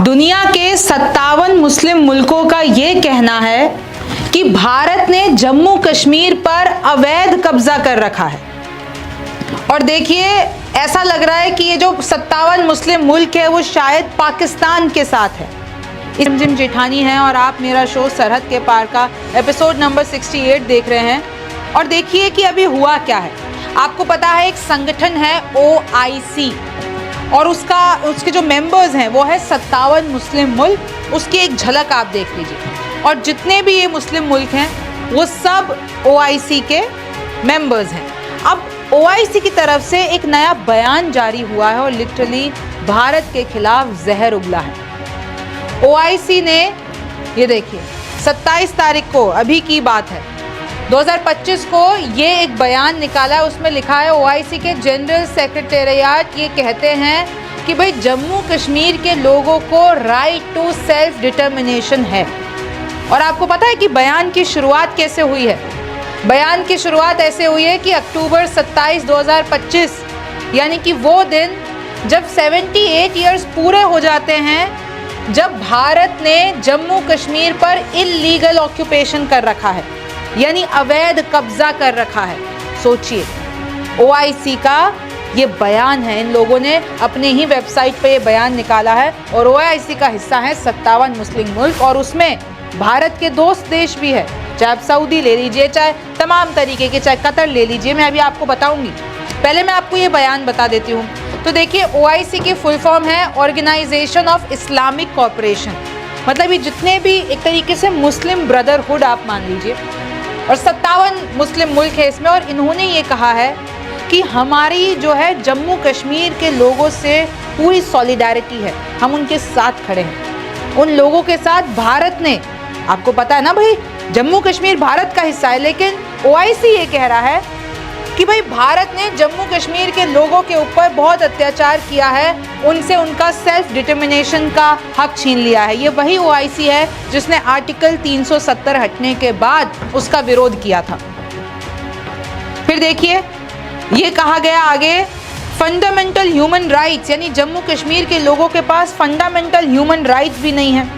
दुनिया के 57 मुस्लिम मुल्कों का ये कहना है कि भारत ने जम्मू कश्मीर पर अवैध कब्जा कर रखा है। और देखिए, ऐसा लग रहा है कि ये जो 57 मुस्लिम मुल्क है वो शायद पाकिस्तान के साथ है। जिम जेठानी हैं और आप मेरा शो सरहद के पार का एपिसोड नंबर 68 देख रहे हैं। और देखिए कि अभी हुआ क्या है। आपको पता है एक संगठन है OIC और उसके जो मेंबर्स हैं वो है 57 मुस्लिम मुल्क। उसकी एक झलक आप देख लीजिए। और जितने भी ये मुस्लिम मुल्क हैं वो सब OIC के मेंबर्स हैं। अब OIC की तरफ से एक नया बयान जारी हुआ है और लिटरली भारत के खिलाफ जहर उगला है। OIC ने, ये देखिए 27 तारीख को, अभी की बात है, 2025 को ये एक बयान निकाला है। उसमें लिखा है OIC के जनरल सेक्रेटेरिएट ये कहते हैं कि भाई जम्मू कश्मीर के लोगों को राइट टू सेल्फ डिटर्मिनेशन है। और आपको पता है कि बयान की शुरुआत कैसे हुई है? बयान की शुरुआत ऐसे हुई है कि अक्टूबर 27, 2025 यानी कि वो दिन जब 78 ईयर्स पूरे हो जाते हैं जब भारत ने जम्मू कश्मीर पर इल्लीगल ऑक्यूपेशन कर रखा है, यानी अवैध कब्जा कर रखा है। सोचिए, OIC का ये बयान है। इन लोगों ने अपने ही वेबसाइट पे ये बयान निकाला है और OIC का हिस्सा है 57 मुस्लिम मुल्क और उसमें भारत के दोस्त देश भी है। चाहे आप सऊदी ले लीजिए, चाहे तमाम तरीके के, चाहे कतर ले लीजिए, मैं अभी आपको बताऊंगी। पहले मैं आपको ये बयान बता देती हूँ। तो देखिए, OIC की फुल फॉर्म है ऑर्गेनाइजेशन ऑफ इस्लामिक कॉर्पोरेशन। मतलब ये जितने भी एक तरीके से मुस्लिम ब्रदरहुड आप मान लीजिए, और 57 मुस्लिम मुल्क है इसमें। और इन्होंने ये कहा है कि हमारी जो है जम्मू कश्मीर के लोगों से पूरी सॉलिडारिटी है, हम उनके साथ खड़े हैं। उन लोगों के साथ भारत ने, आपको पता है ना भाई, जम्मू कश्मीर भारत का हिस्सा है, लेकिन OIC ये कह रहा है कि भाई भारत ने जम्मू कश्मीर के लोगों के ऊपर बहुत अत्याचार किया है, उनसे उनका सेल्फ डिटर्मिनेशन का हक छीन लिया है। ये वही OIC है जिसने आर्टिकल 370 हटने के बाद उसका विरोध किया था। फिर देखिए, ये कहा गया आगे, फंडामेंटल ह्यूमन राइट्स, यानी जम्मू कश्मीर के लोगों के पास फंडामेंटल ह्यूमन राइट्स भी नहीं है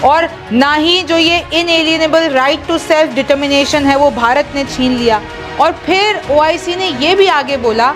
और ना ही जो ये इनएलिएनेबल राइट टू सेल्फ डिटर्मिनेशन है वो भारत ने छीन लिया। और फिर OIC ने ये भी आगे बोला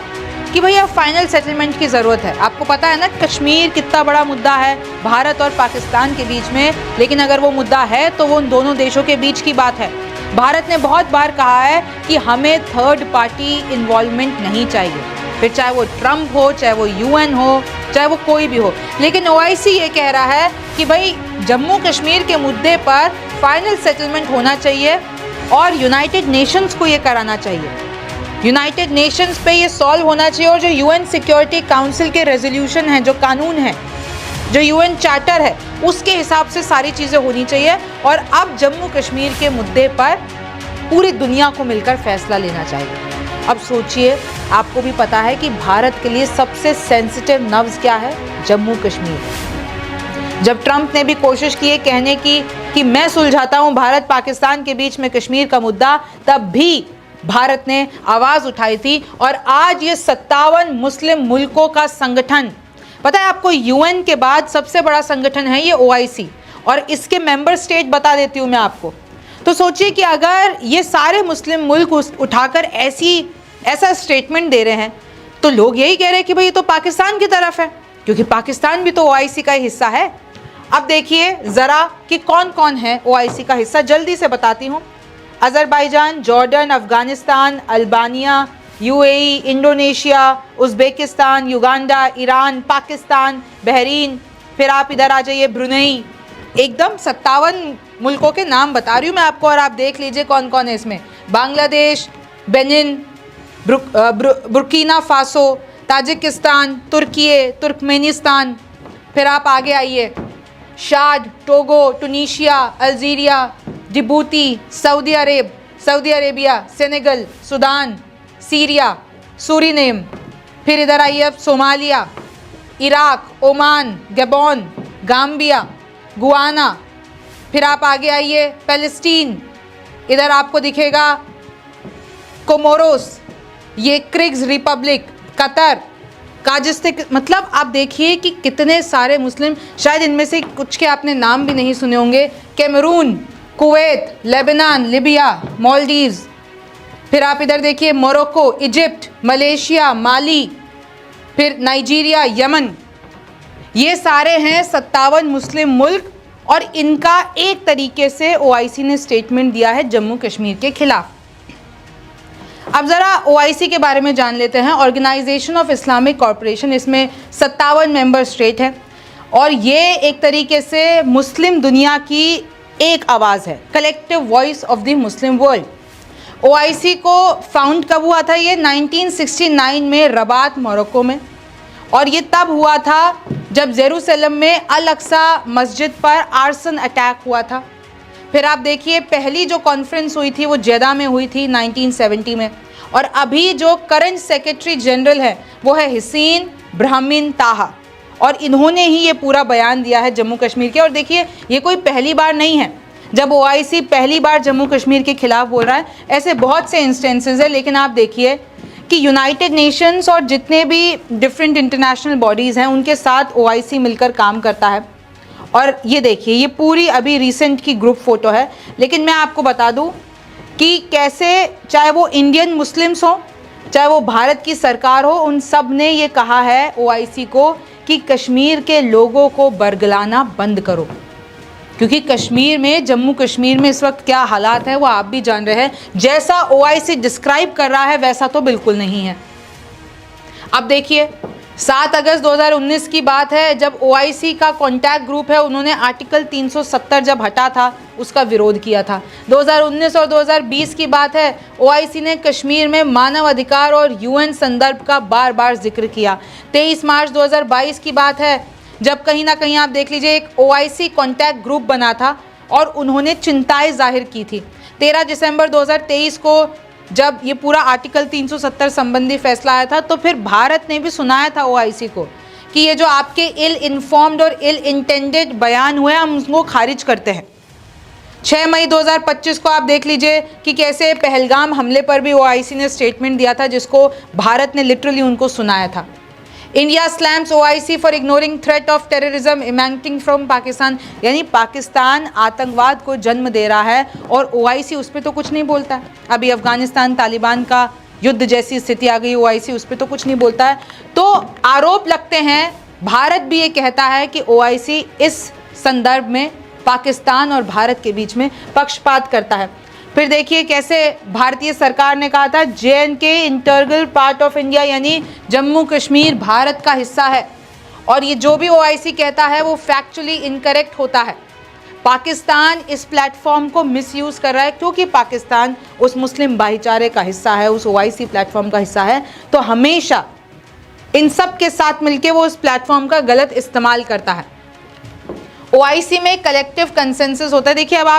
कि भैया फाइनल सेटलमेंट की ज़रूरत है। आपको पता है ना कश्मीर कितना बड़ा मुद्दा है भारत और पाकिस्तान के बीच में, लेकिन अगर वो मुद्दा है तो वो उन दोनों देशों के बीच की बात है। भारत ने बहुत बार कहा है कि हमें थर्ड पार्टी इन्वॉल्वमेंट नहीं चाहिए, फिर चाहे वो ट्रंप हो, चाहे वो UN हो, चाहे वो कोई भी हो। लेकिन OIC ये कह रहा है कि भाई जम्मू कश्मीर के मुद्दे पर फाइनल सेटलमेंट होना चाहिए और यूनाइटेड नेशंस को ये कराना चाहिए। यूनाइटेड नेशंस पे ये सॉल्व होना चाहिए और जो UN सिक्योरिटी काउंसिल के रेजोल्यूशन हैं, जो कानून है, जो UN चार्टर है, उसके हिसाब से सारी चीज़ें होनी चाहिए। और अब जम्मू कश्मीर के मुद्दे पर पूरी दुनिया को मिलकर फैसला लेना चाहिए। अब सोचिए, आपको भी पता है कि भारत के लिए सबसे सेंसिटिव नब्ज क्या है? जम्मू कश्मीर। जब ट्रंप ने भी कोशिश की है कहने की कि मैं सुलझाता हूं भारत पाकिस्तान के बीच में कश्मीर का मुद्दा, तब भी भारत ने आवाज़ उठाई थी। और आज ये 57 मुस्लिम मुल्कों का संगठन, पता है आपको, UN के बाद सबसे बड़ा संगठन है ये OIC और इसके मेंबर स्टेट बता देती हूँ मैं आपको। तो सोचिए कि अगर ये सारे मुस्लिम मुल्क उठाकर ऐसा स्टेटमेंट दे रहे हैं तो लोग यही कह रहे हैं कि भाई ये तो पाकिस्तान की तरफ है, क्योंकि पाकिस्तान भी तो OIC का हिस्सा है। अब देखिए ज़रा कि कौन कौन है OIC का हिस्सा, जल्दी से बताती हूँ। Azerbaijan, Jordan, Afghanistan, Albania, UAE, Indonesia, Uzbekistan, Uganda, Iran, Pakistan, Bahrain, फिर आप इधर आ जाइए ब्रुनेई। एकदम 57 मुल्कों के नाम बता रही हूँ मैं आपको और आप देख लीजिए कौन कौन है इसमें। Bangladesh, Benin, Burkina Faso, Tajikistan, तुर्की, तुर्कमेनिस्तान। फिर आप आगे आइए, शाद, Togo, Tunisia, Algeria, Djibouti, Saudi Arabia, Senegal, Sudan, Syria, Suriname. फिर इधर आइए अब Somalia, Iraq, Oman, Gabon, Gambia, Guyana. फिर आप आगे आइए, पैलेस्टीन, इधर आपको दिखेगा कोमोरोस, ये क्रिग्स रिपब्लिक, कतर, काजिस्तान, मतलब आप देखिए कि कितने सारे मुस्लिम, शायद इनमें से कुछ के आपने नाम भी नहीं सुने होंगे, Cameroon, Kuwait, Lebanon, Libya, Maldives, फिर आप इधर देखिए मोरक्को, इजिप्ट, मलेशिया, माली, फिर नाइजीरिया, यमन, ये सारे हैं 57 मुस्लिम मुल्क, और इनका एक तरीके से ओआईसी ने स्टेटमेंट दिया है जम्मू कश्मीर के खिलाफ। अब ज़रा ओआईसी के बारे में जान लेते हैं। ऑर्गेनाइजेशन ऑफ इस्लामिक कॉरपोरेशन, इसमें 57 मेंबर स्टेट हैं और ये एक तरीके से मुस्लिम दुनिया की एक आवाज़ है, collective voice of the Muslim world. OIC को फाउंड कब हुआ था? ये 1969 में रबात, मोरक्को में, और ये तब हुआ था जब जेरूसलम में अल अक्सा मस्जिद पर आर्सन अटैक हुआ था। फिर आप देखिए पहली जो कॉन्फ्रेंस हुई थी वो जेदा में हुई थी 1970 में, और अभी जो करंट सेक्रेटरी जनरल है वो है हसीन ब्राह्मीन ताहा, और इन्होंने ही ये पूरा बयान दिया है जम्मू कश्मीर के। और देखिए ये कोई पहली बार नहीं है जब ओआईसी पहली बार जम्मू कश्मीर के खिलाफ बोल रहा है, ऐसे बहुत से इंस्टेंसेस है। लेकिन आप देखिए कि यूनाइटेड नेशंस और जितने भी डिफरेंट इंटरनेशनल बॉडीज़ हैं उनके साथ ओआईसी मिलकर काम करता है। और ये देखिए ये पूरी अभी रिसेंट की ग्रुप फ़ोटो है। लेकिन मैं आपको बता दूं कि कैसे, चाहे वो इंडियन मुस्लिम्स हो, चाहे वो भारत की सरकार हो, उन सब ने ये कहा है ओआईसी को कि कश्मीर के लोगों को बरगलाना बंद करो, क्योंकि कश्मीर में, जम्मू कश्मीर में इस वक्त क्या हालात है वो आप भी जान रहे हैं। जैसा ओआईसी डिस्क्राइब कर रहा है वैसा तो बिल्कुल नहीं है। अब देखिए 7 अगस्त 2019 की बात है जब ओआईसी का कॉन्टैक्ट ग्रुप है, उन्होंने आर्टिकल 370 जब हटा था उसका विरोध किया था। 2019 और 2020 की बात है, ओआईसी ने कश्मीर में मानव अधिकार और यूएन संदर्भ का बार बार जिक्र किया। 23 मार्च 2022 की बात है जब कहीं ना कहीं आप देख लीजिए एक ओआईसी कॉन्टैक्ट ग्रुप बना था और उन्होंने चिंताएं जाहिर की थी। 13 दिसंबर 2023 को जब ये पूरा आर्टिकल 370 संबंधी फैसला आया था तो फिर भारत ने भी सुनाया था ओआईसी को कि ये जो आपके इल इन्फॉर्म्ड और इल इंटेंडेड बयान हुए हम उसको खारिज करते हैं। 6 मई 2025 को आप देख लीजिए कि कैसे पहलगाम हमले पर भी ओआईसी ने स्टेटमेंट दिया था जिसको भारत ने लिटरली उनको सुनाया था। India slams OIC for ignoring threat of terrorism emanating from Pakistan, यानी पाकिस्तान आतंकवाद को जन्म दे रहा है और ओआईसी उस पर तो कुछ नहीं बोलता है। अभी अफगानिस्तान तालिबान का युद्ध जैसी स्थिति आ गई, ओआईसी उस पर तो कुछ नहीं बोलता है। तो आरोप लगते हैं, भारत भी ये कहता है कि ओआईसी इस संदर्भ में पाकिस्तान और भारत के बीच में पक्षपात करता है। फिर देखिए कैसे भारतीय सरकार ने कहा था JNK integral part of India, यानी जम्मू कश्मीर भारत का हिस्सा है, और ये जो भी ओआईसी कहता है वो फैक्चुअली इनकरेक्ट होता है। पाकिस्तान इस प्लेटफॉर्म को मिसयूज कर रहा है क्योंकि पाकिस्तान उस मुस्लिम भाईचारे का हिस्सा है, उस ओआईसी प्लेटफॉर्म का हिस्सा है, तो हमेशा इन सब के साथ मिलकर वो उस प्लेटफॉर्म का गलत इस्तेमाल करता है। ओआईसी में कलेक्टिव कंसेंसस होता है। देखिए अब आप